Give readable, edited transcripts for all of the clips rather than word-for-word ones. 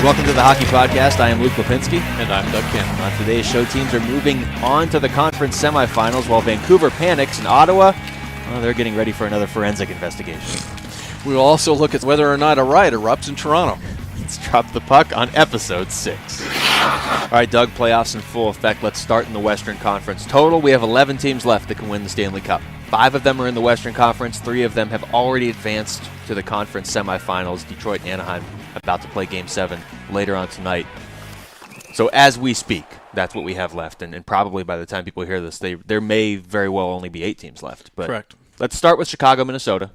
Welcome to the Hockey Podcast. I am Luke Lipinski. And I'm Doug Cannon. On today's show, teams are moving on to the conference semifinals while Vancouver panics and Ottawa, well, they're getting ready for another forensic investigation. We will also look at whether or not a riot erupts in Toronto. Let's drop the puck on episode 6. All right, Doug, playoffs in full effect. Let's start in the Western Conference. Total, we have 11 teams left that can win the Stanley Cup. 5 of them are in the Western Conference. 3 of them have already advanced to the conference semifinals. Detroit and Anaheim about to play Game 7 later on tonight. So as we speak, that's what we have left. And probably by the time people hear this, there may very well only be 8 teams left. But correct. Let's start with Chicago, Minnesota.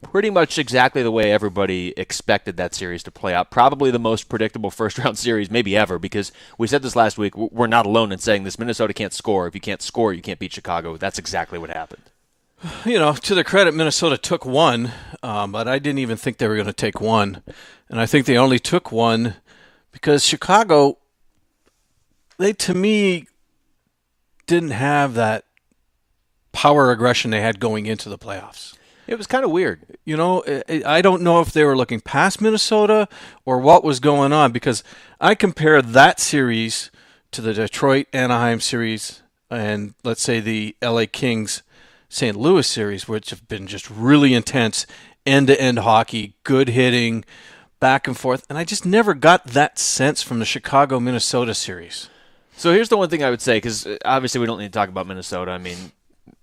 Pretty much exactly the way everybody expected that series to play out. Probably the most predictable first-round series maybe ever, because we said this last week. We're not alone in saying this. Minnesota can't score. If you can't score, you can't beat Chicago. That's exactly what happened. You know, to their credit, Minnesota took one, but I didn't even think they were going to take one. And I think they only took one because Chicago, they, to me, didn't have that power aggression they had going into the playoffs. It was kind of weird. You know, I don't know if they were looking past Minnesota or what was going on, because I compare that series to the Detroit-Anaheim series and, let's say, the LA Kings-St. Louis series, which have been just really intense, end-to-end hockey, good hitting, back and forth. And I just never got that sense from the Chicago-Minnesota series. So here's the one thing I would say, because obviously we don't need to talk about Minnesota. I mean,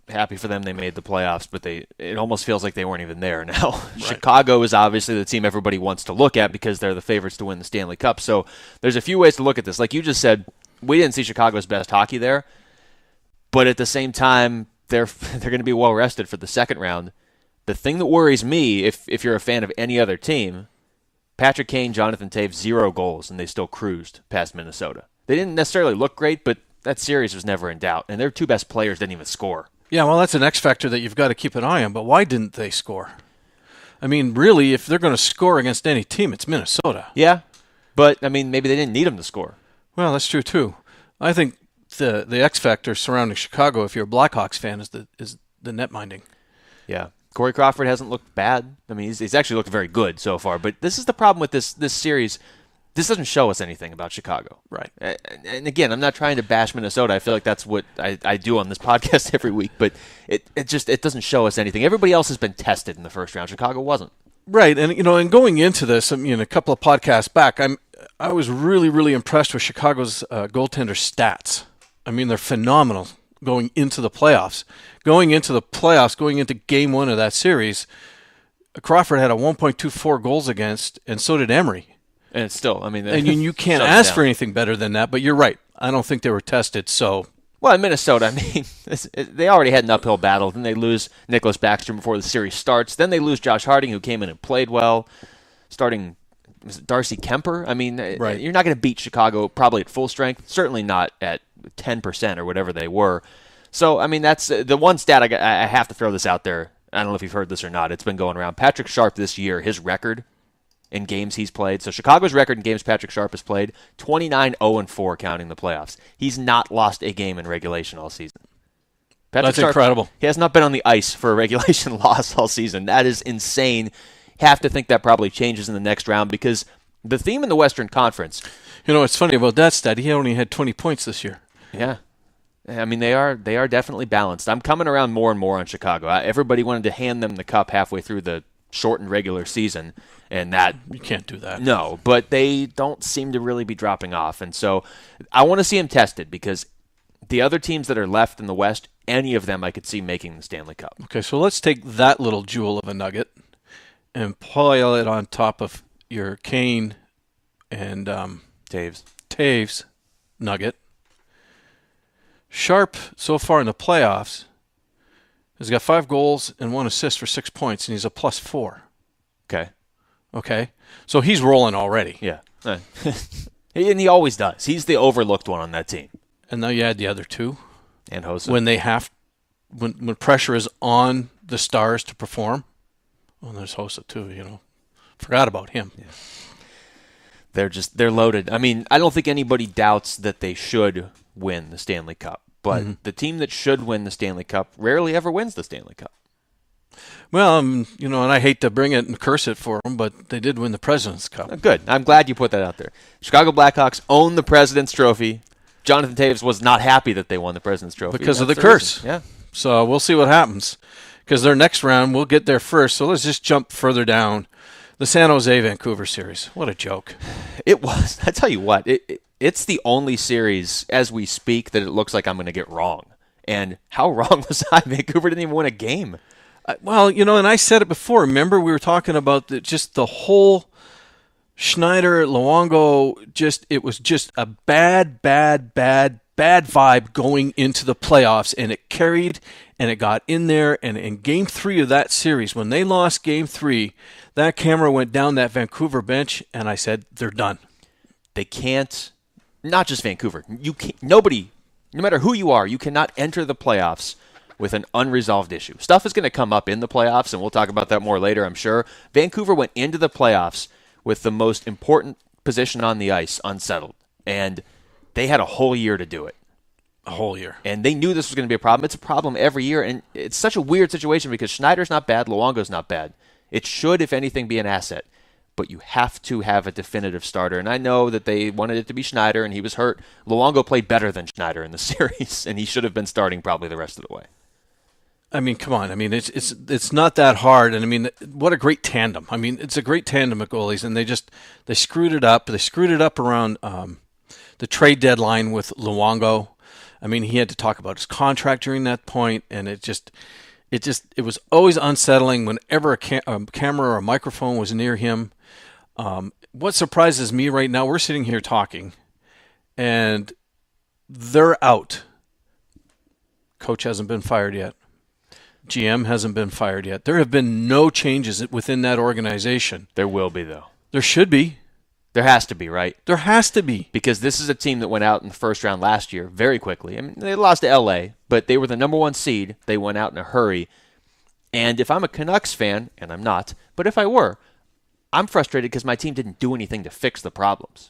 happy for them they made the playoffs, but it almost feels like they weren't even there now. Right. Chicago is obviously the team everybody wants to look at because they're the favorites to win the Stanley Cup. So there's a few ways to look at this. Like you just said, we didn't see Chicago's best hockey there, but at the same time, they're going to be well rested for the second round. The thing that worries me, if you're a fan of any other team, Patrick Kane, Jonathan Toews, 0 goals, and they still cruised past Minnesota. They didn't necessarily look great, but that series was never in doubt, and their 2 best players didn't even score. Yeah, well, that's an X factor that you've got to keep an eye on, but why didn't they score? I mean, really, if they're going to score against any team, it's Minnesota. Yeah, but, I mean, maybe they didn't need them to score. Well, that's true, too. I think the X factor surrounding Chicago, if you're a Blackhawks fan, is the net minding. Yeah. Corey Crawford hasn't looked bad. I mean, he's actually looked very good so far, but this is the problem with this series. This doesn't show us anything about Chicago. Right. And again, I'm not trying to bash Minnesota. I feel like that's what I do on this podcast every week, but it doesn't show us anything. Everybody else has been tested in the first round. Chicago wasn't. Right. And, you know, and going into this, I mean, a couple of podcasts back, I was really, really impressed with Chicago's goaltender stats. I mean, they're phenomenal going into the playoffs. Going into game 1 of that series, Crawford had a 1.24 goals against, and so did Emery. And it's still, I mean... And you can't ask for anything better than that, but you're right. I don't think they were tested, so... Well, in Minnesota, I mean, they already had an uphill battle. Then they lose Nicholas Backstrom before the series starts. Then they lose Josh Harding, who came in and played well. Starting Darcy Kemper. I mean, right. You're not going to beat Chicago probably at full strength. Certainly not at 10% or whatever they were. So, I mean, that's the one stat I have to throw this out there. I don't know if you've heard this or not. It's been going around. Patrick Sharp this year, his record in games he's played. So Chicago's record in games Patrick Sharp has played, 29-0-4 counting the playoffs. He's not lost a game in regulation all season. That's incredible. He has not been on the ice for a regulation loss all season. That is insane. Have to think that probably changes in the next round, because the theme in the Western Conference... You know, it's funny about that stat. He only had 20 points this year. Yeah. I mean, they are definitely balanced. I'm coming around more and more on Chicago. Everybody wanted to hand them the cup halfway through the shortened regular season, and that... You can't do that. No, but they don't seem to really be dropping off, and so I want to see them tested, because the other teams that are left in the West, any of them I could see making the Stanley Cup. Okay, so let's take that little jewel of a nugget and pile it on top of your Kane and Toews nugget. Sharp, so far in the playoffs, has got 5 goals and 1 assist for 6 points, and he's a +4. Okay? So he's rolling already. Yeah. And he always does. He's the overlooked one on that team. And now you add the other 2. And Hossa. When pressure is on the Stars to perform. Well, there's Hossa too, you know. Forgot about him. Yeah. They're loaded. I mean, I don't think anybody doubts that they should win the Stanley Cup. But the team that should win the Stanley Cup rarely ever wins the Stanley Cup. Well, and I hate to bring it and curse it for them, but they did win the President's Cup. Good. I'm glad you put that out there. Chicago Blackhawks own the President's Trophy. Jonathan Taves was not happy that they won the President's Trophy. Because of the curse. Yeah. So we'll see what happens. Because their next round, we'll get there first. So let's just jump further down. The San Jose Vancouver series. What a joke. It was. I tell you what, it's the only series as we speak that it looks like I'm going to get wrong. And how wrong was I? Vancouver didn't even win a game. Well, and I said it before. Remember, we were talking about just the whole Schneider, Luongo, it was just a bad vibe going into the playoffs, and it carried, and it got in there, and in Game 3 of that series, when they lost Game 3, that camera went down that Vancouver bench, and I said, they're done. They can't, not just Vancouver, nobody, no matter who you are, you cannot enter the playoffs with an unresolved issue. Stuff is going to come up in the playoffs, and we'll talk about that more later, I'm sure. Vancouver went into the playoffs with the most important position on the ice unsettled, and they had a whole year to do it. A whole year. And they knew this was going to be a problem. It's a problem every year, and it's such a weird situation because Schneider's not bad, Luongo's not bad. It should, if anything, be an asset. But you have to have a definitive starter. And I know that they wanted it to be Schneider, and he was hurt. Luongo played better than Schneider in the series, and he should have been starting probably the rest of the way. I mean, come on. I mean, it's not that hard. And I mean, what a great tandem. I mean, it's a great tandem of goalies, and they screwed it up. They screwed it up around the trade deadline with Luongo. I mean, he had to talk about his contract during that point, and it was always unsettling whenever a camera or a microphone was near him. What surprises me right now, we're sitting here talking, and they're out. Coach hasn't been fired yet. GM hasn't been fired yet. There have been no changes within that organization. There will be, though. There should be. There has to be, right? There has to be. Because this is a team that went out in the first round last year very quickly. I mean, they lost to LA, but they were the number one seed. They went out in a hurry. And if I'm a Canucks fan, and I'm not, but if I were, I'm frustrated because my team didn't do anything to fix the problems.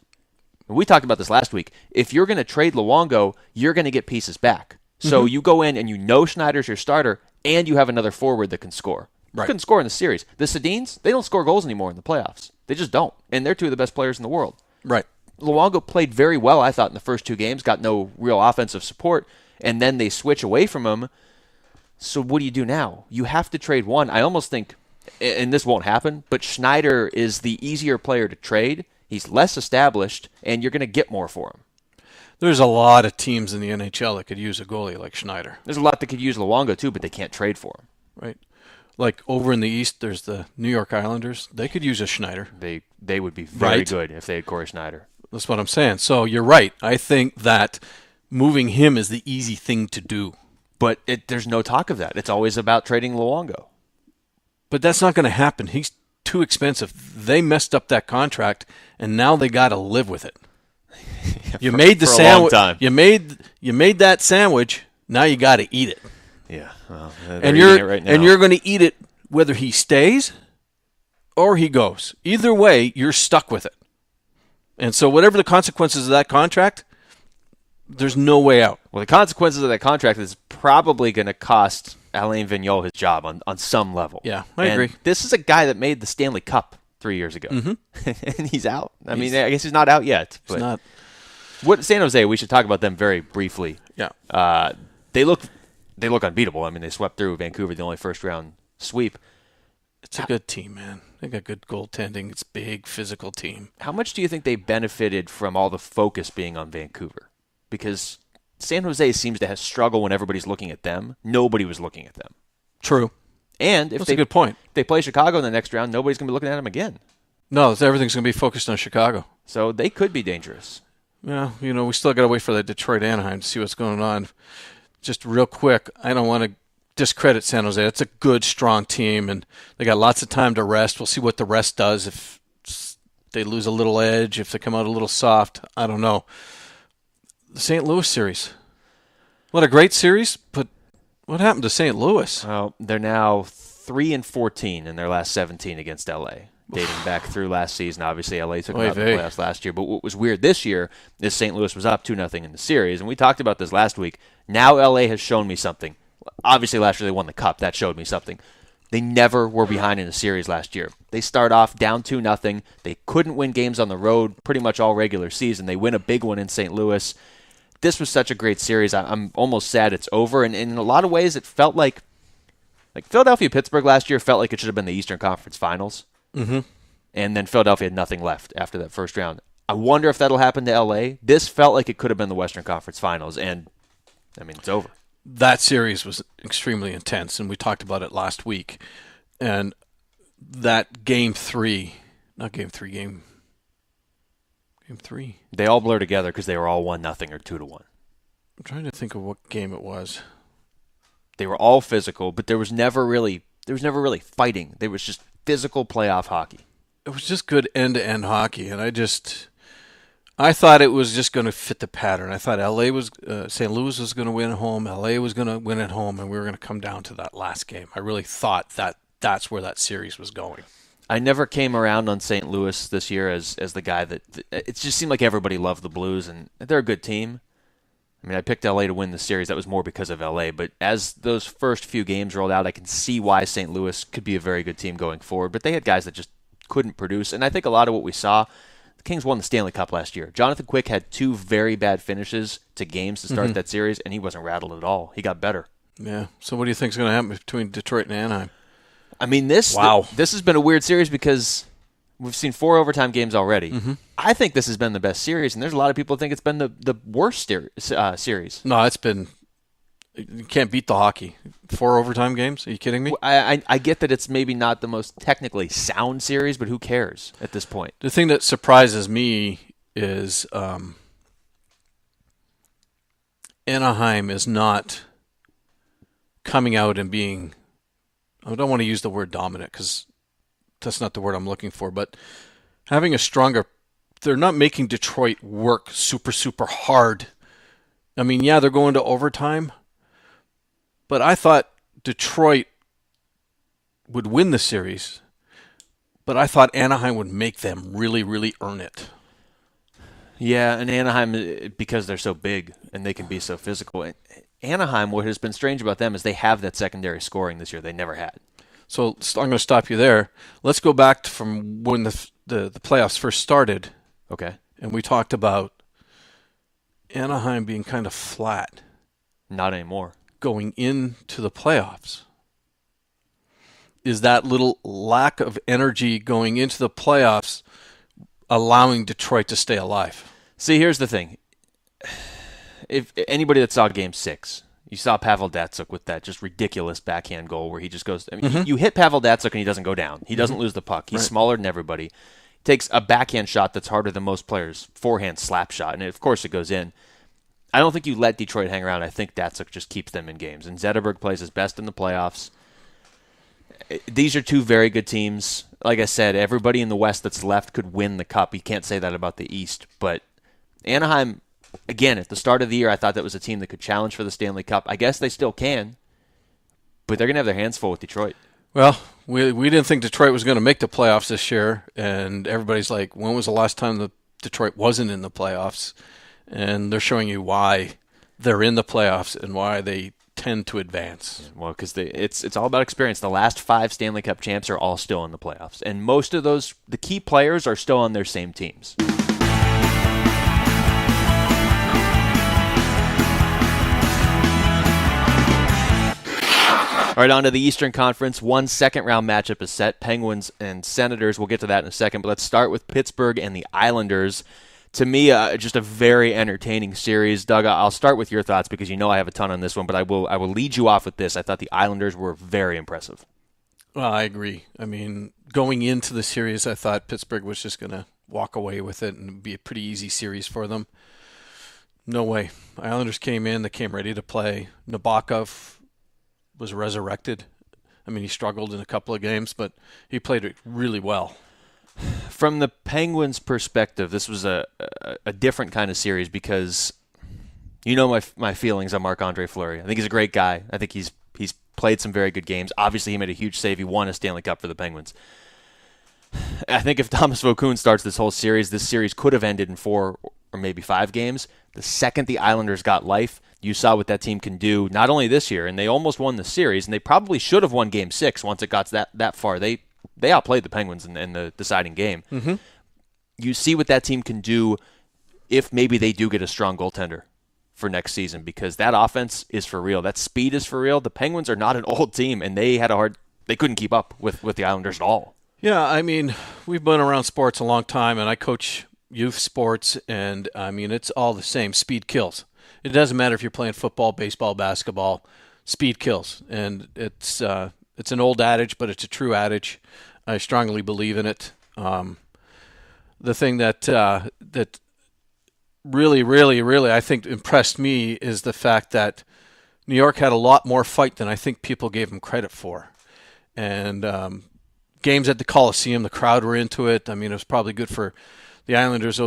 We talked about this last week. If you're going to trade Luongo, you're going to get pieces back. So you go in and you know Schneider's your starter, and you have another forward that can score. Right. Couldn't score in the series. The Sedins, they don't score goals anymore in the playoffs. They just don't. And they're two of the best players in the world. Right. Luongo played very well, I thought, in the first two games, got no real offensive support, and then they switch away from him. So what do you do now? You have to trade one. I almost think, and this won't happen, but Schneider is the easier player to trade. He's less established, and you're going to get more for him. There's a lot of teams in the NHL that could use a goalie like Schneider. There's a lot that could use Luongo, too, but they can't trade for him. Right. Like over in the East, there's the New York Islanders. They could use a Schneider. They would be very good if they had Corey Schneider. That's what I'm saying. So you're right. I think that moving him is the easy thing to do. But there's no talk of that. It's always about trading Luongo. But that's not going to happen. He's too expensive. They messed up that contract, and now they got to live with it. You made the sandwich. You made that sandwich. Now you got to eat it. Yeah, well, and you're going to eat it whether he stays or he goes. Either way, you're stuck with it. And so whatever the consequences of that contract, there's no way out. Well, the consequences of that contract is probably going to cost Alain Vigneault his job on some level. Yeah, I agree. This is a guy that made the Stanley Cup 3 years ago, and he's out. I mean, I guess he's not out yet. But he's not. What San Jose? We should talk about them very briefly. Yeah, they look unbeatable. I mean, they swept through Vancouver, the only first round sweep. It's a good team, man. They got good goaltending. It's a big, physical team. How much do you think they benefited from all the focus being on Vancouver? Because San Jose seems to have struggled when everybody's looking at them. Nobody was looking at them. True. And if that's a good point. They play Chicago in the next round, nobody's going to be looking at them again. No, everything's going to be focused on Chicago. So they could be dangerous. Yeah, we still got to wait for that Detroit-Anaheim to see what's going on. Just real quick, I don't want to discredit San Jose. It's a good, strong team, and they got lots of time to rest. We'll see what the rest does. If they lose a little edge, if they come out a little soft, I don't know. The St. Louis series. What a great series, but what happened to St. Louis? Well, they're now 3-14 in their last 17 against LA, dating back through last season. Obviously, LA took them out of the playoffs last year. But what was weird this year is St. Louis was up 2-0 in the series, and we talked about this last week. Now LA has shown me something. Obviously, last year they won the Cup. That showed me something. They never were behind in a series last year. They start off down 2-0. They couldn't win games on the road pretty much all regular season. They win a big one in St. Louis. This was such a great series. I'm almost sad it's over. And in a lot of ways, it felt like Philadelphia-Pittsburgh last year felt like it should have been the Eastern Conference Finals. Mm-hmm. And then Philadelphia had nothing left after that first round. I wonder if that'll happen to L.A. This felt like it could have been the Western Conference Finals, and, I mean, it's over. That series was extremely intense, and we talked about it last week. And that game three. They all blur together because they were all 1-0 or 2-1. I'm trying to think of what game it was. They were all physical, but there was never really fighting. There was just physical playoff hockey. It was just good end-to-end hockey, and I thought it was just going to fit the pattern. I thought St. Louis was going to win at home, LA was going to win at home, and we were going to come down to that last game. I really thought that's where that series was going. I never came around on St. Louis this year as the guy that it just seemed like everybody loved the Blues, and they're a good team. I mean, I picked LA to win the series. That was more because of LA, but as those first few games rolled out, I can see why St. Louis could be a very good team going forward, but they had guys that just couldn't produce, and I think a lot of what we saw, the Kings won the Stanley Cup last year. Jonathan Quick had 2 very bad finishes to games to start that series, and he wasn't rattled at all. He got better. Yeah. So what do you think is going to happen between Detroit and Anaheim? I mean, this has been a weird series because we've seen 4 overtime games already. Mm-hmm. I think this has been the best series, and there's a lot of people who think it's been the worst series. No, it's been. You can't beat the hockey. 4 overtime games? Are you kidding me? I get that it's maybe not the most technically sound series, but who cares at this point? The thing that surprises me is Anaheim is not coming out and being, I don't want to use the word dominant because that's not the word I'm looking for, but having a stronger, they're not making Detroit work super, super hard. I mean, yeah, they're going to overtime, but I thought Detroit would win the series, but I thought Anaheim would make them really, really earn it. Yeah, and Anaheim, because they're so big and they can be so physical. Anaheim, what has been strange about them is they have that secondary scoring this year they never had. So I'm going to stop you there. Let's go back to from when the playoffs first started. Okay. And we talked about Anaheim being kind of flat. Not anymore. Going into the playoffs. Is that little lack of energy going into the playoffs allowing Detroit to stay alive? See, here's the thing. If anybody that saw Game 6, you saw Pavel Datsyuk with that just ridiculous backhand goal where he just goes. I mean, you hit Pavel Datsyuk and he doesn't go down. He doesn't lose the puck. He's smaller than everybody. He takes a backhand shot that's harder than most players' forehand slap shot, and of course it goes in. I don't think you let Detroit hang around. I think Datsyuk just keeps them in games. And Zetterberg plays his best in the playoffs. These are 2 very good teams. Like I said, everybody in the West that's left could win the Cup. You can't say that about the East. But Anaheim, again, at the start of the year, I thought that was a team that could challenge for the Stanley Cup. I guess they still can. But they're going to have their hands full with Detroit. Well, we didn't think Detroit was going to make the playoffs this year. And everybody's like, when was the last time the Detroit wasn't in the playoffs? And they're showing you why they're in the playoffs and why they tend to advance. Well, because it's all about experience. The last 5 Stanley Cup champs are all still in the playoffs. And most of those, the key players are still on their same teams. All right, on to the Eastern Conference. 1 second-round matchup is set. Penguins and Senators. We'll get to that in a second. But let's start with Pittsburgh and the Islanders. To me, just a very entertaining series. Doug, I'll start with your thoughts because you know I have a ton on this one, but I will lead you off with this. I thought the Islanders were very impressive. Well, I agree. I mean, going into the series, I thought Pittsburgh was just going to walk away with it and be a pretty easy series for them. No way. Islanders came in. They came ready to play. Nabokov was resurrected. I mean, he struggled in a couple of games, but he played it really well. From the Penguins' perspective, this was a different kind of series because you know my feelings on Marc-Andre Fleury. I think he's a great guy. I think he's played some very good games. Obviously, he made a huge save. He won a Stanley Cup for the Penguins. I think if Thomas Vokoun starts this whole series, this series could have ended in 4 or maybe 5 games. The second the Islanders got life, you saw what that team can do, not only this year, and they almost won the series, and they probably should have won Game 6 once it got that far. They outplayed the Penguins in the deciding game. Mm-hmm. You see what that team can do if maybe they do get a strong goaltender for next season, because that offense is for real. That speed is for real. The Penguins are not an old team, and they couldn't keep up with the Islanders at all. Yeah, I mean, we've been around sports a long time, and I coach youth sports, and I mean, it's all the same. Speed kills. It doesn't matter if you're playing football, baseball, basketball. Speed kills, and it's an old adage, but it's a true adage. I strongly believe in it. The thing that really, I think impressed me is the fact that New York had a lot more fight than I think people gave them credit for. And games at the Coliseum, the crowd were into it. I mean, it was probably good for the Islanders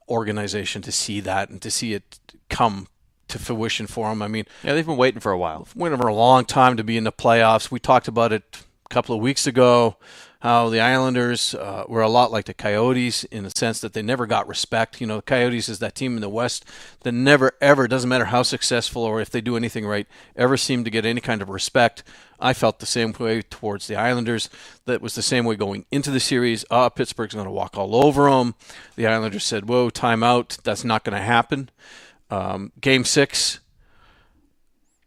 organization to see that and to see it come to fruition for them. I mean, yeah, they've been waiting for a while. Waiting for a long time to be in the playoffs. We talked about it a couple of weeks ago, how the Islanders were a lot like the Coyotes in the sense that they never got respect. You know, the Coyotes is that team in the West that never, ever, doesn't matter how successful or if they do anything right, ever seem to get any kind of respect. I felt the same way towards the Islanders. That was the same way going into the series. Pittsburgh's going to walk all over them. The Islanders said, whoa, timeout. That's not going to happen. Game 6,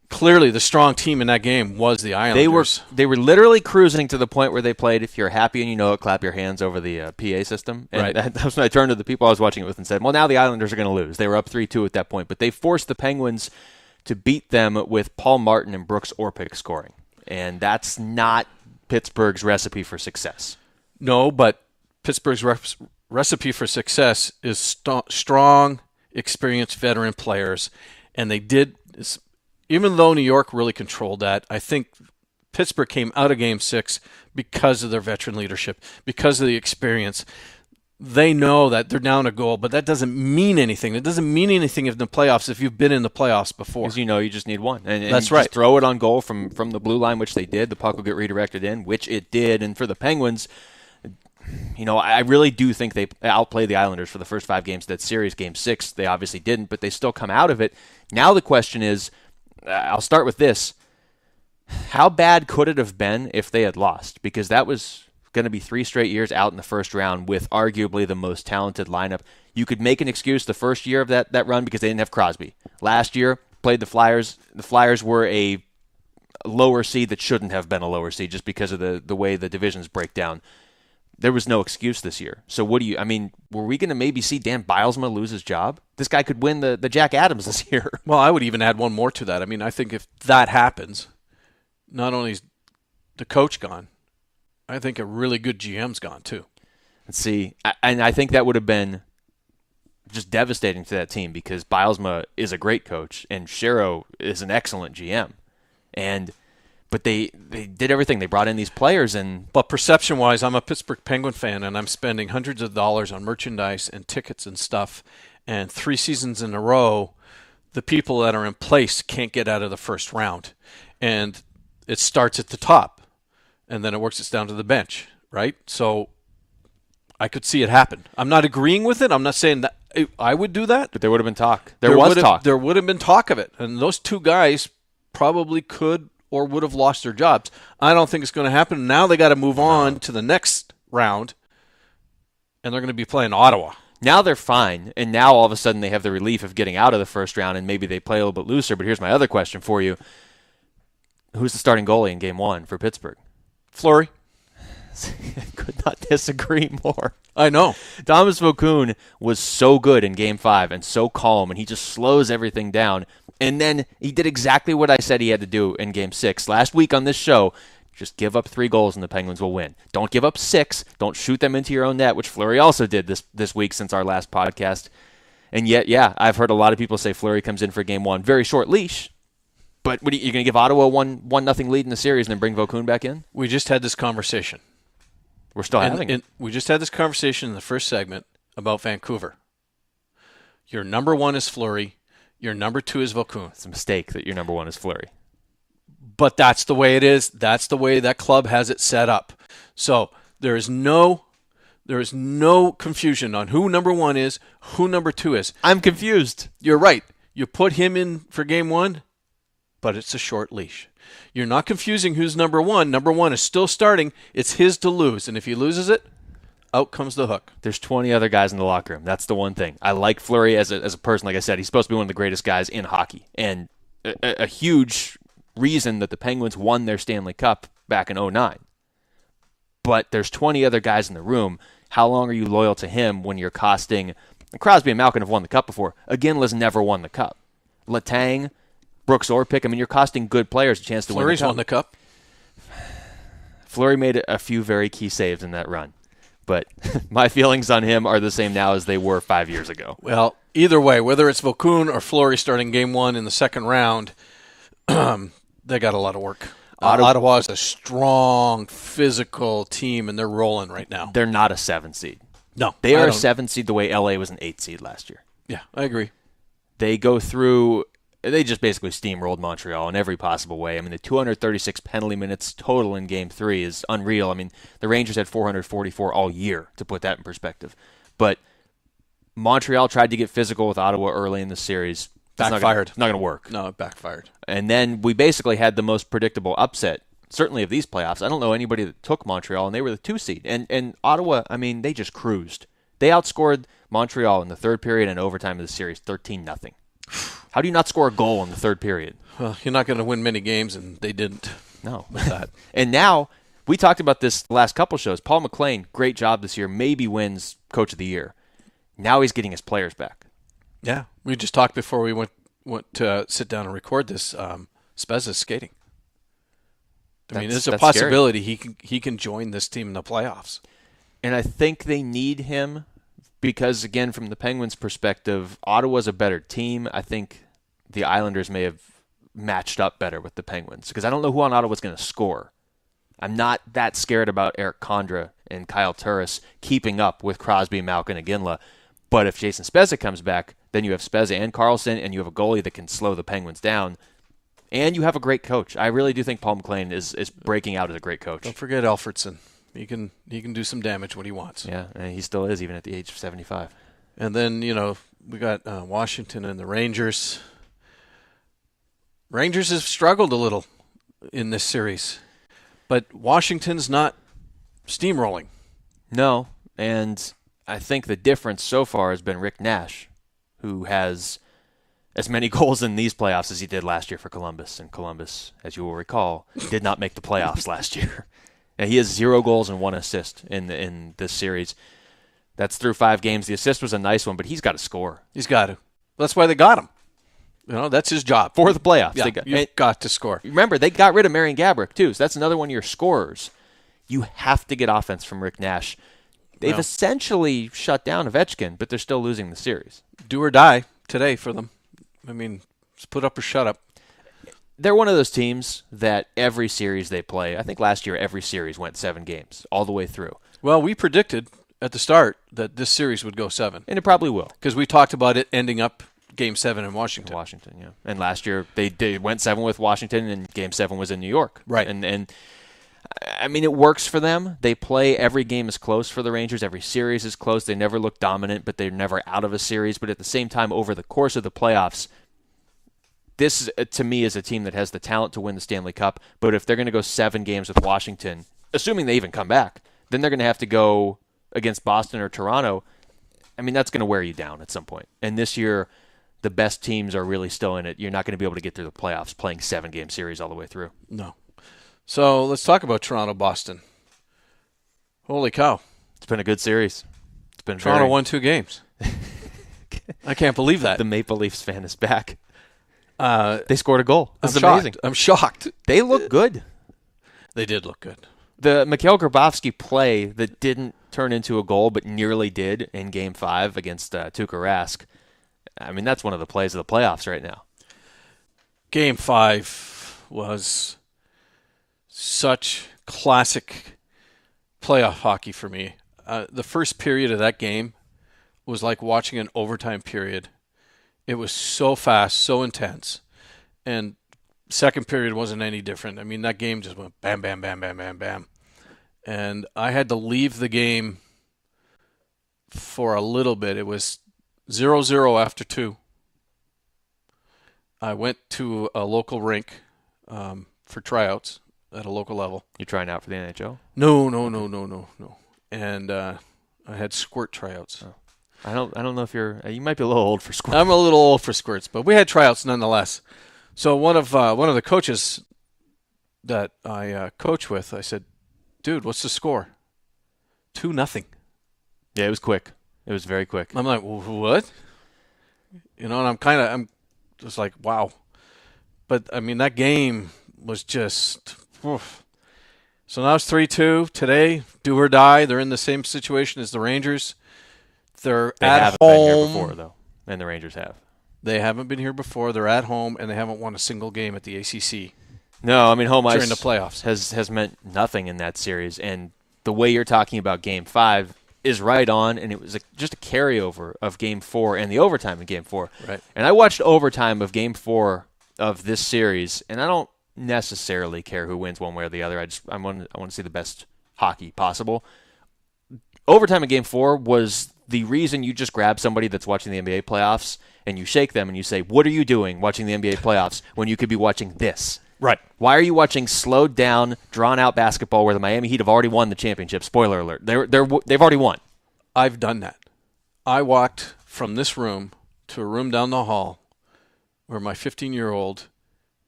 clearly the strong team in that game was the Islanders. They were literally cruising to the point where they played, if you're happy and you know it, clap your hands over the PA system. And right. That was when I turned to the people I was watching it with and said, well, now the Islanders are going to lose. They were up 3-2 at that point, but they forced the Penguins to beat them with Paul Martin and Brooks Orpik scoring. And that's not Pittsburgh's recipe for success. No, but Pittsburgh's recipe for success is strong, experienced veteran players. And they did, even though New York really controlled that, I think Pittsburgh came out of Game 6 because of their veteran leadership, because of the experience. They know that they're down a goal, but that doesn't mean anything. It doesn't mean anything in the playoffs if you've been in the playoffs before. Because you know you just need one. And that's right. right. Throw it on goal from the blue line, which they did. The puck will get redirected in, which it did. And for the Penguins, you know, I really do think they outplayed the Islanders for the first 5 games of that series. Game 6, they obviously didn't, but they still come out of it. Now the question is, I'll start with this. How bad could it have been if they had lost? Because that was going to be 3 straight years out in the first round with arguably the most talented lineup. You could make an excuse the first year of that run because they didn't have Crosby. Last year, played the Flyers. The Flyers were a lower seed that shouldn't have been a lower seed just because of the way the divisions break down. There was no excuse this year. So were we going to maybe see Dan Bilesma lose his job? This guy could win the Jack Adams this year. Well, I would even add one more to that. I mean, I think if that happens, not only is the coach gone, I think a really good GM's gone too. Let's see. And I think that would have been just devastating to that team because Bilesma is a great coach and Shero is an excellent GM. But they did everything. They brought in these players. But perception-wise, I'm a Pittsburgh Penguin fan, and I'm spending hundreds of dollars on merchandise and tickets and stuff. And 3 seasons in a row, the people that are in place can't get out of the first round. And it starts at the top, and then it works its down to the bench, right? So I could see it happen. I'm not agreeing with it. I'm not saying that I would do that. But there would have been talk. There was talk. There would have been talk of it. And those 2 guys probably could or would have lost their jobs. I don't think it's going to happen. Now they got to move on to the next round, and they're going to be playing Ottawa. Now they're fine, and now all of a sudden they have the relief of getting out of the first round, and maybe they play a little bit looser. But here's my other question for you. Who's the starting goalie in Game 1 for Pittsburgh? Fleury. Could not disagree more. I know. Thomas Vokoun was so good in Game 5 and so calm, and he just slows everything down. And then he did exactly what I said he had to do in Game 6. Last week on this show, just give up 3 goals and the Penguins will win. Don't give up 6. Don't shoot them into your own net, which Fleury also did this week since our last podcast. And yet, yeah, I've heard a lot of people say Fleury comes in for Game 1. Very short leash. But what you're going to give Ottawa 1-0 lead in the series and then bring Vokoun back in? We just had this conversation. We're still having it. We just had this conversation in the first segment about Vancouver. Your number 1 is Fleury. Your number 2 is Vokoun. It's a mistake that your number 1 is Fleury. But that's the way it is. That's the way that club has it set up. So there's no There is no confusion on who number 1 is, who number 2 is. I'm confused. You're right. You put him in for game 1, but it's a short leash. You're not confusing who's number 1. Number 1 is still starting. It's his to lose. And if he loses it, out comes the hook. There's 20 other guys in the locker room. That's the one thing. I like Fleury as a person. Like I said, he's supposed to be one of the greatest guys in hockey. And a huge reason that the Penguins won their Stanley Cup back in 2009. But there's 20 other guys in the room. How long are you loyal to him when you're costing... Crosby and Malkin have won the Cup before. Iginla's never won the Cup. Letang, Brooks Orpik, I mean, you're costing good players a chance to win the Cup. Fleury's won the Cup. Fleury made a few very key saves in that run. But my feelings on him are the same now as they were 5 years ago. Well, either way, whether it's Vokoun or Fleury starting game 1 in the second round, they got a lot of work. Ottawa is a strong, physical team, and they're rolling right now. They're not a 7 seed. No. They are a 7 seed the way LA was an 8 seed last year. Yeah, I agree. They just basically steamrolled Montreal in every possible way. I mean, the 236 penalty minutes total in Game 3 is unreal. I mean, the Rangers had 444 all year, to put that in perspective. But Montreal tried to get physical with Ottawa early in the series. Backfired. It's not going to work. No, it backfired. And then we basically had the most predictable upset, certainly of these playoffs. I don't know anybody that took Montreal, and they were the 2 seed. And Ottawa, I mean, they just cruised. They outscored Montreal in the third period and overtime of the series 13-0. How do you not score a goal in the third period? Well, you're not going to win many games, and they didn't. No. With that. And now, we talked about this the last couple shows. Paul McLean, great job this year, maybe wins Coach of the Year. Now he's getting his players back. Yeah, we just talked before we went to sit down and record this. Speza's skating. I mean, there's a possibility he can join this team in the playoffs. And I think they need him because, again, from the Penguins' perspective, Ottawa's a better team. I think the Islanders may have matched up better with the Penguins because I don't know who on Ottawa's going to score. I'm not that scared about Eric Condra and Kyle Turris keeping up with Crosby, Malkin, and Iginla. But if Jason Spezza comes back, then you have Spezza and Carlson, and you have a goalie that can slow the Penguins down, and you have a great coach. I really do think Paul McLean is breaking out as a great coach. Don't forget Alfredson. He can do some damage when he wants. Yeah, and he still is, even at the age of 75. And then, we got Washington and the Rangers. Rangers have struggled a little in this series, but Washington's not steamrolling. No, and I think the difference so far has been Rick Nash, who has as many goals in these playoffs as he did last year for Columbus. And Columbus, as you will recall, did not make the playoffs last year. And he has 0 goals and 1 assist in this series. That's through 5 games. The assist was a nice one, but he's got to score. He's got to. That's why they got him. That's his job. For the playoffs. Yeah, you've got to score. Remember, they got rid of Marian Gaborik, too, so that's another one of your scorers. You have to get offense from Rick Nash. They've essentially shut down Ovechkin, but they're still losing the series. Do or die today for them. I mean, it's put up or shut up. They're one of those teams that every series they play, I think last year every series went 7 games all the way through. Well, we predicted at the start that this series would go 7. And it probably will. Because we talked about it ending up Game 7 in Washington. Yeah. And last year they went 7 with Washington, and Game 7 was in New York. Right. And I mean, it works for them. They play, every game is close for the Rangers. Every series is close. They never look dominant, but they're never out of a series. But at the same time, over the course of the playoffs, this, to me, is a team that has the talent to win the Stanley Cup. But if they're going to go 7 games with Washington, assuming they even come back, then they're going to have to go against Boston or Toronto. I mean, that's going to wear you down at some point. And this year, the best teams are really still in it. You're not going to be able to get through the playoffs playing 7-game series all the way through. No. So let's talk about Toronto-Boston. Holy cow. It's been a good series. It's been Toronto won 2 games. I can't believe that. The Maple Leafs fan is back. They scored a goal. This is shocked. amazing. I'm shocked. They look good. They did look good. The Mikhail Grabovski play that didn't turn into a goal but nearly did in Game 5 against Tuukka Rask, I mean, that's one of the plays of the playoffs right now. Game 5 was such classic playoff hockey for me. The first period of that game was like watching an overtime period. It was so fast, so intense. And second period wasn't any different. I mean, that game just went bam, bam, bam, bam, bam, bam. And I had to leave the game for a little bit. It was 0-0 after 2. I went to a local rink for tryouts at a local level. You trying out for the NHL? No. And I had squirt tryouts. Oh. I don't know if you might be a little old for squirts. I'm a little old for squirts, but we had tryouts nonetheless. So one of the coaches that I coach with, I said, "Dude, what's the score?" 2-0. Yeah, it was quick. It was very quick. I'm like, what? And I'm just like, wow. But I mean, that game was just. Oof. So now it's 3-2 today. Do or die. They're in the same situation as the Rangers. They haven't been here before, though, and the Rangers have. They haven't been here before. They're at home, and they haven't won a single game at the ACC. No, I mean, home ice during the playoffs has meant nothing in that series. And the way you're talking about Game 5 is right on, and it was just a carryover of Game 4 and the overtime in Game 4. Right. And I watched overtime of Game 4 of this series, and I don't necessarily care who wins one way or the other. I want to see the best hockey possible. Overtime in Game 4 was the reason you just grab somebody that's watching the NBA playoffs and you shake them and you say, "What are you doing watching the NBA playoffs when you could be watching this?" Right. Why are you watching slowed down, drawn out basketball where the Miami Heat have already won the championship? Spoiler alert. They've already won. I've done that. I walked from this room to a room down the hall where my 15-year-old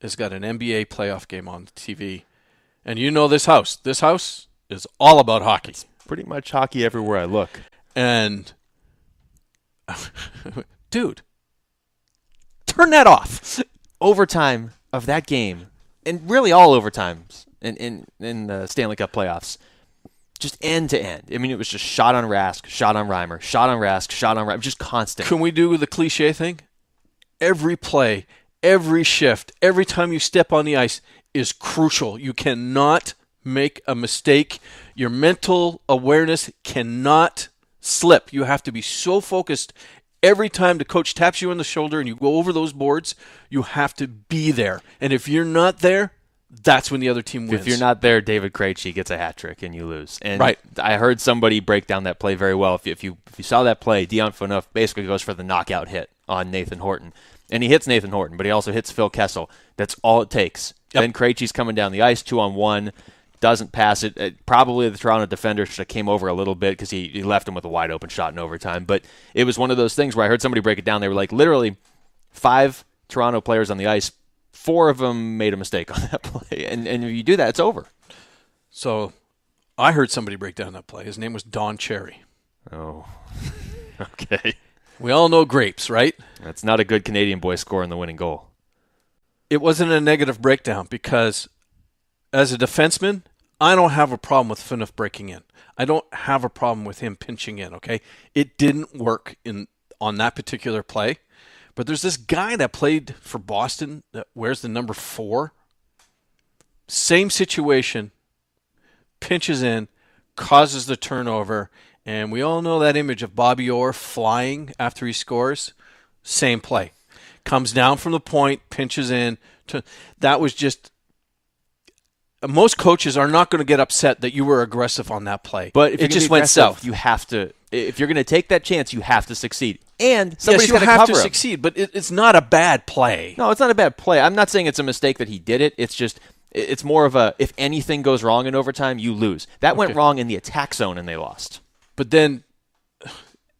has got an NBA playoff game on TV. And you know this house. This house is all about hockey. It's pretty much hockey everywhere I look. And, dude, turn that off. Overtime of that game, and really all overtimes in the Stanley Cup playoffs, just end to end. I mean, it was just shot on Rask, shot on Reimer, shot on Rask, shot on Reimer, just constant. Can we do the cliche thing? Every play, every shift, every time you step on the ice is crucial. You cannot make a mistake. Your mental awareness cannot slip. You have to be so focused. Every time the coach taps you on the shoulder and you go over those boards, you have to be there. And if you're not there, that's when the other team wins. If you're not there, David Krejci gets a hat trick and you lose. And right. I heard somebody break down that play very well. If you saw that play, Dion Phaneuf basically goes for the knockout hit on Nathan Horton. And he hits Nathan Horton, but he also hits Phil Kessel. That's all it takes. Yep. Then Krejci's coming down the ice 2-on-1. Doesn't pass it. Probably the Toronto defender should have came over a little bit because he left him with a wide open shot in overtime. But it was one of those things where I heard somebody break it down. They were like, literally 5 Toronto players on the ice, 4 of them made a mistake on that play. And if you do that, it's over. So I heard somebody break down that play. His name was Don Cherry. Oh, okay. We all know grapes, right? That's not a good Canadian boy scoring the winning goal. It wasn't a negative breakdown because as a defenseman, I don't have a problem with Phaneuf breaking in. I don't have a problem with him pinching in, okay? It didn't work on that particular play. But there's this guy that played for Boston that wears the number 4. Same situation. Pinches in, causes the turnover. And we all know that image of Bobby Orr flying after he scores. Same play. Comes down from the point, pinches in. That was just... Most coaches are not going to get upset that you were aggressive on that play. But if it just went south. You have to. If you're going to take that chance, you have to succeed. And somebody's yes, you have to succeed, but it's not a bad play. No, it's not a bad play. I'm not saying it's a mistake that he did it. It's just it's more of a if anything goes wrong in overtime, you lose. That went wrong in the attack zone and they lost. But then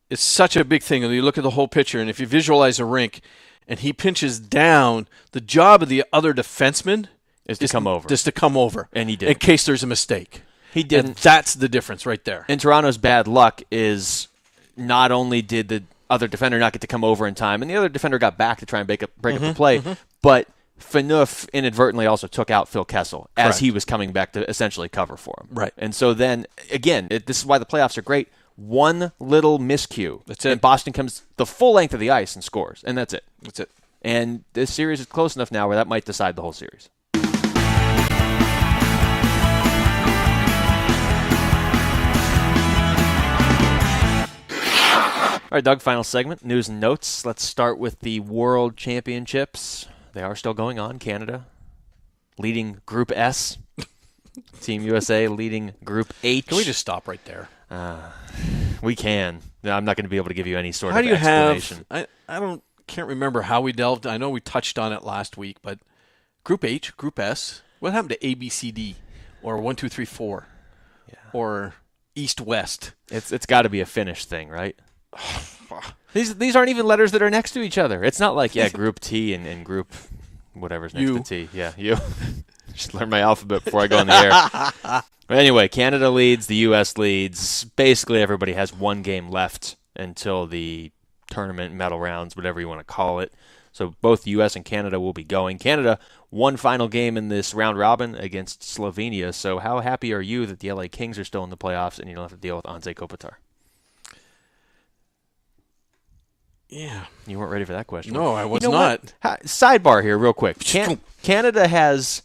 it's such a big thing. And you look at the whole picture, and if you visualize a rink, and he pinches down, the job of the other defenseman is to come over. Just to come over. And he did. In case there's a mistake. He didn't. And that's the difference right there. And Toronto's bad luck is not only did the other defender not get to come over in time, and the other defender got back to try and break up the play, but Phaneuf inadvertently also took out Phil Kessel as he was coming back to essentially cover for him. Right. And so then, again, this is why the playoffs are great. One little miscue. That's it. And Boston comes the full length of the ice and scores, and that's it. That's it. And this series is close enough now where that might decide the whole series. All right, Doug, final segment, news and notes. Let's start with the World Championships. They are still going on. Canada leading Group S. Team USA leading Group H. Can we just stop right there? We can. I'm not going to be able to give you any sort How of do you explanation. have? I can't remember how we delved. I know we touched on it last week, but Group H, Group S. What happened to A, B, C, D, or 1, 2, 3, 4, or East, West? It's got to be a Finnish thing, right? These aren't even letters that are next to each other. It's not like Group T and Group whatever's next to T. Yeah, you. Just learn my alphabet before I go on the air. But anyway, Canada leads, the U.S. leads. Basically, everybody has one game left until the tournament, medal rounds, whatever you want to call it. So both the U.S. and Canada will be going. Canada, one final game in this round robin against Slovenia. So how happy are you that the LA Kings are still in the playoffs and you don't have to deal with Anze Kopitar? Yeah. You weren't ready for that question. No, I was not. Sidebar here real quick. Canada has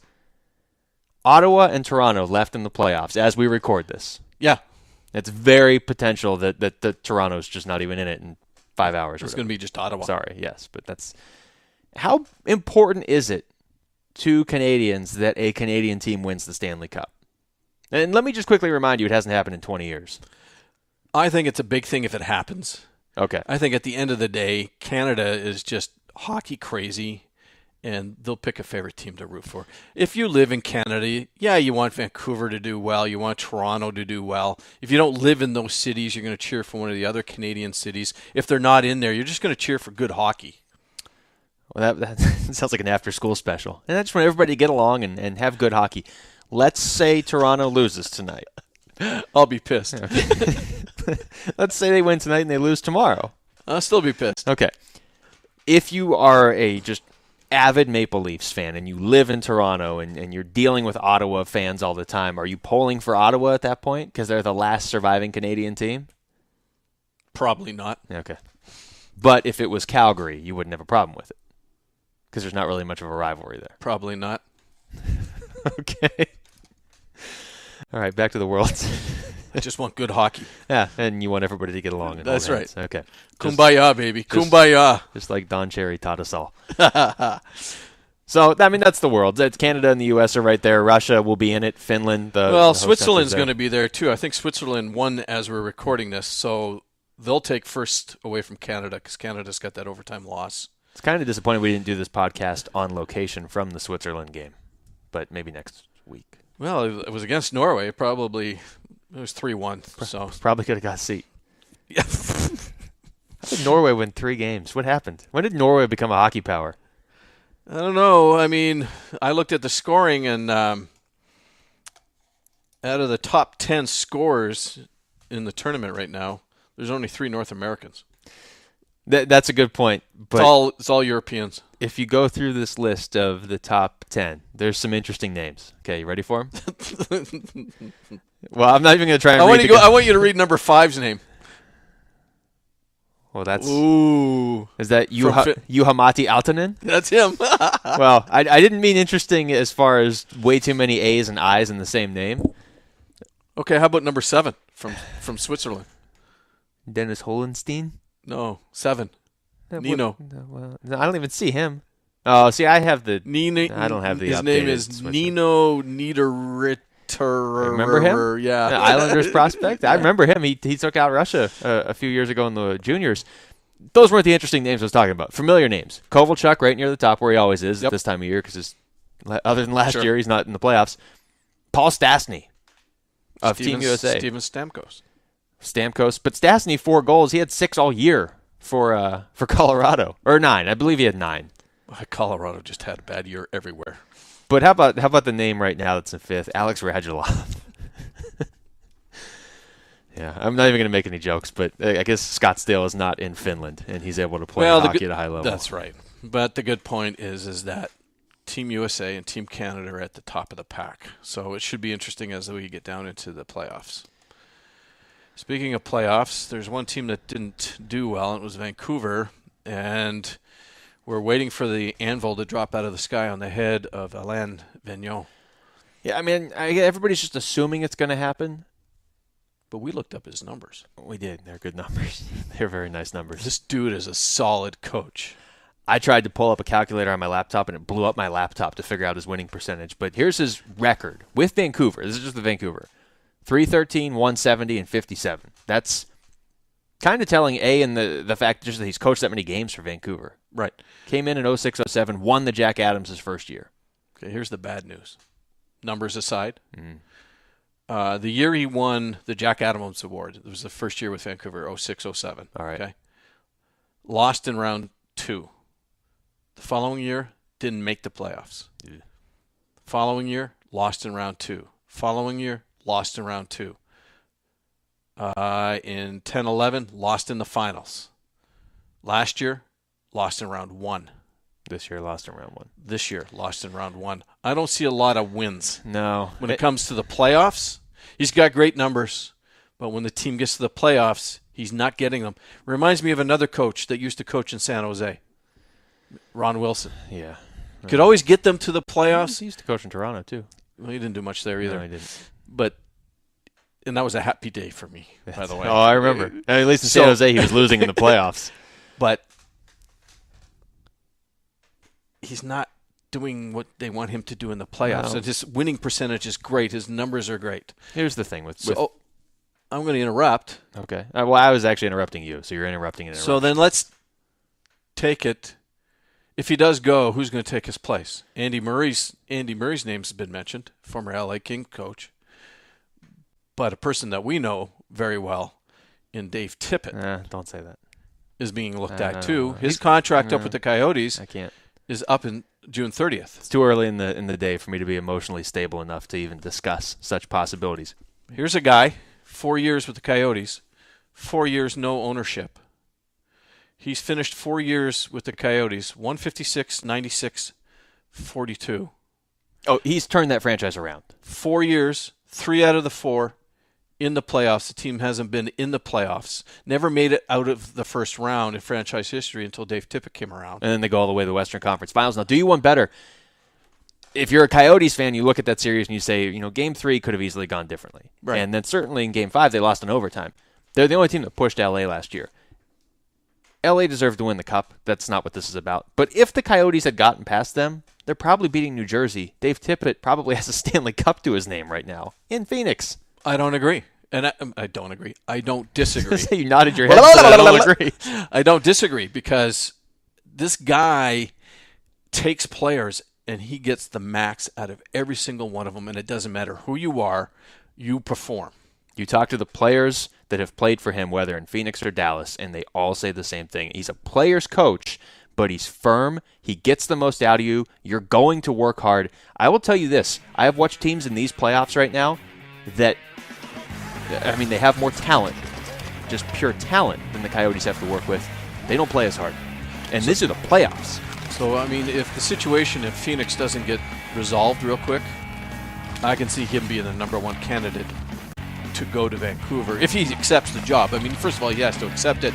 Ottawa and Toronto left in the playoffs as we record this. Yeah. It's very potential that Toronto's just not even in it in 5 hours. It's going to be just Ottawa. Sorry, yes. But that's... How important is it to Canadians that a Canadian team wins the Stanley Cup? And let me just quickly remind you, it hasn't happened in 20 years. I think it's a big thing if it happens. Okay. I think at the end of the day, Canada is just hockey crazy, and they'll pick a favorite team to root for. If you live in Canada, yeah, you want Vancouver to do well. You want Toronto to do well. If you don't live in those cities, you're going to cheer for one of the other Canadian cities. If they're not in there, you're just going to cheer for good hockey. Well, that sounds like an after-school special. And I just want everybody to get along and have good hockey. Let's say Toronto loses tonight. I'll be pissed. Okay. Let's say they win tonight and they lose tomorrow. I'll still be pissed. Okay. If you are a just avid Maple Leafs fan and you live in Toronto and you're dealing with Ottawa fans all the time, are you polling for Ottawa at that point because they're the last surviving Canadian team? Probably not. Okay. But if it was Calgary, you wouldn't have a problem with it because there's not really much of a rivalry there. Probably not. Okay. All right, back to the Worlds. I just want good hockey. Yeah, and you want everybody to get along. That's right. Okay. Kumbaya, baby. Kumbaya. Just like Don Cherry taught us all. So, I mean, that's the Worlds. It's Canada and the U.S. are right there. Russia will be in it. Finland. Well, Switzerland's going to be there, too. I think Switzerland won as we're recording this, so they'll take first away from Canada because Canada's got that overtime loss. It's kind of disappointing we didn't do this podcast on location from the Switzerland game, but maybe next week. Well, it was against Norway. Probably it was 3-1. So probably could have got a seat. Yeah. How did Norway win 3 games? What happened? When did Norway become a hockey power? I don't know. I mean, I looked at the scoring, and out of the top 10 scorers in the tournament right now, there's only 3 North Americans. That's a good point. But it's all Europeans. If you go through this list of the top 10, there's some interesting names. Okay, you ready for them? Well, I'm not even going to try and read I want you to read number 5's name. Well, that's... Ooh. Is that Juha-Matti Aaltonen? That's him. Well, I didn't mean interesting as far as way too many A's and I's in the same name. Okay, how about number 7 from Switzerland? Dennis Holenstein? No, 7. Nino. Well, I don't even see him. Oh, see, I have the... Nino, I don't have the his name is Nino Niederritter. Remember him? Yeah. The Islanders prospect? I remember him. He took out Russia a few years ago in the juniors. Those weren't the interesting names I was talking about. Familiar names. Kovalchuk right near the top where he always is at this time of year because other than last year, he's not in the playoffs. Paul Stastny of Team USA. Steven Stamkos. But Stastny, 4 goals. He had 6 all year for Colorado. Or 9. I believe he had 9. Colorado just had a bad year everywhere. But how about the name right now that's in 5th? Alex Radulov. Yeah, I'm not even going to make any jokes, but I guess Scottsdale is not in Finland, and he's able to play hockey at a high level. That's right. But the good point is that Team USA and Team Canada are at the top of the pack. So it should be interesting as we get down into the playoffs. Speaking of playoffs, there's one team that didn't do well, and it was Vancouver. And we're waiting for the anvil to drop out of the sky on the head of Alain Vigneault. Yeah, I mean, everybody's just assuming it's going to happen. But we looked up his numbers. We did. They're good numbers. They're very nice numbers. This dude is a solid coach. I tried to pull up a calculator on my laptop, and it blew up my laptop to figure out his winning percentage. But here's his record with Vancouver. This is just the Vancouver. 313, 170, and 57. That's Kind of telling, in the fact just that he's coached that many games for Vancouver. Right. Came in 06, 07, won the Jack Adams his first year. Okay, here's the bad news. Numbers aside, the year he won the Jack Adams Award, it was the first year with Vancouver, 06, 07. All right. Okay. Lost in round 2. The following year, didn't make the playoffs. Yeah. Following year, lost in round 2. Following year, lost in round 2. In 10-11, lost in the finals. Last year, lost in round 1. This year, lost in round 1. This year, lost in round 1. I don't see a lot of wins. No. When it comes to the playoffs, he's got great numbers, but when the team gets to the playoffs, he's not getting them. Reminds me of another coach that used to coach in San Jose, Ron Wilson. Yeah. Could always get them to the playoffs. He used to coach in Toronto, too. Well, he didn't do much there either. No, he didn't. And that was a happy day for me, by the way. Oh, I remember. At least in San Jose, he was losing in the playoffs. But he's not doing what they want him to do in the playoffs. No. So his winning percentage is great. His numbers are great. Here's the thing with I'm going to interrupt. Okay. Well, I was actually interrupting you, so you're interrupting. So then let's take it. If he does go, who's going to take his place? Andy Murray's name's been mentioned, former LA King coach. But a person that we know very well in Dave Tippett don't say that. is being looked at too. His contract up with the Coyotes is up in June 30th. It's too early in the day for me to be emotionally stable enough to even discuss such possibilities. Here's a guy, 4 years with the Coyotes, 4 years no ownership. He's finished 4 years with the Coyotes, 156, 96, 42. Oh, he's turned that franchise around. 4 years, 3 out of the 4 in the playoffs. The team hasn't been in the playoffs. Never made it out of the first round in franchise history until Dave Tippett came around. And then they go all the way to the Western Conference Finals. Now, do you one better? If you're a Coyotes fan, you look at that series and you say, Game 3 could have easily gone differently. Right. And then certainly in Game 5, they lost in overtime. They're the only team that pushed LA last year. LA deserved to win the Cup. That's not what this is about. But if the Coyotes had gotten past them, they're probably beating New Jersey. Dave Tippett probably has a Stanley Cup to his name right now in Phoenix. I don't agree. And I don't agree. I don't disagree. You nodded your head, so I don't agree. I don't disagree because this guy takes players and he gets the max out of every single one of them, and it doesn't matter who you are, you perform. You talk to the players that have played for him, whether in Phoenix or Dallas, and they all say the same thing. He's a player's coach, but he's firm. He gets the most out of you. You're going to work hard. I will tell you this. I have watched teams in these playoffs right now that, they have more talent, just pure talent, than the Coyotes have to work with. They don't play as hard. And these are the playoffs. So, if the situation in Phoenix doesn't get resolved real quick, I can see him being the number one candidate to go to Vancouver if he accepts the job. First of all, he has to accept it.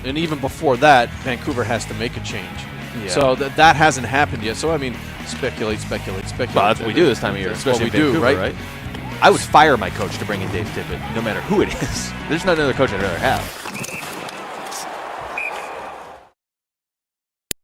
And even before that, Vancouver has to make a change. Yeah. So that hasn't happened yet. So, speculate. Well, that's what we do this time of year. That's what we do, right? I would fire my coach to bring in Dave Tippett, no matter who it is. There's not another coach I'd rather have.